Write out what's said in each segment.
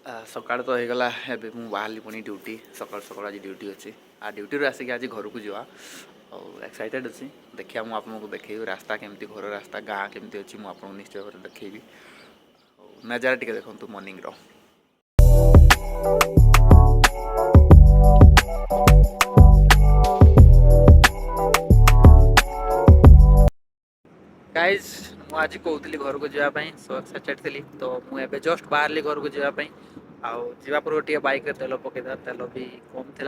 सकाळ तो होगला एवं मुझे बाहरी पुणी ड्यूटी सकाल सकाल आज ड्यूटी अच्छी आ ड्यूटी आसिक आज घर को जावा और एक्साइटेड अच्छी देखिए मुझे आपको देखी रास्ता केमती घर रास्ता गाँ केमती अच्छी मुझे आपको निश्चय भाव देखी नजारा टी देखु मॉर्निंग रो गाइज मुझे कहती घर को जावाई सो एक्साइटेड थी तो मुझे जस्ट बाहर घर को जावाई आवा पूर्व टे बैक तेल पकईदा तेल भी कम थी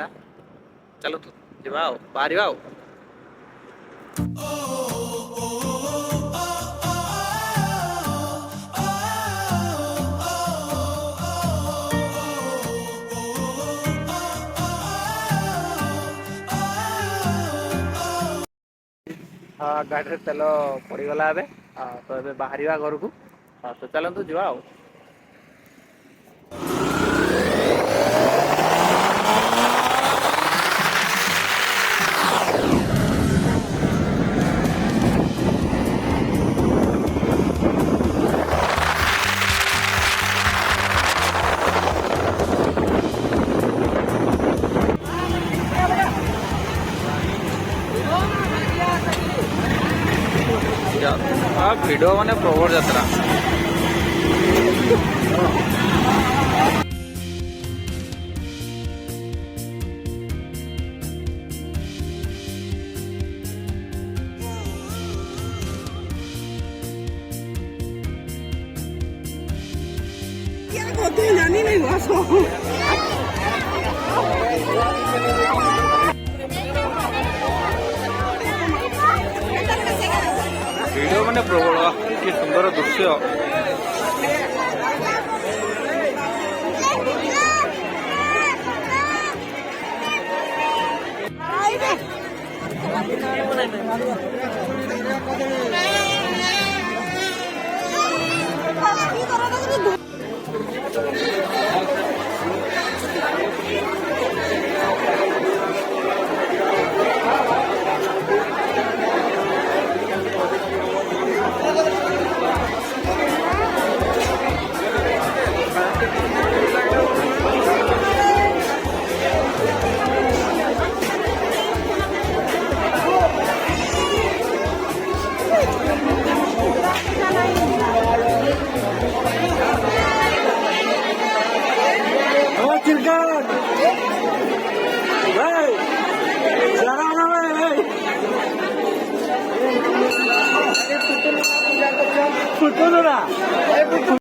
चलो तो जा बाहर आओ हाँ गाड़ी तेल पड़गला तो ये बाहर घर को तो चलतु जा भिड माने प्रबल यात्रा भिड माने प्रबल कि सुंदर दृश्य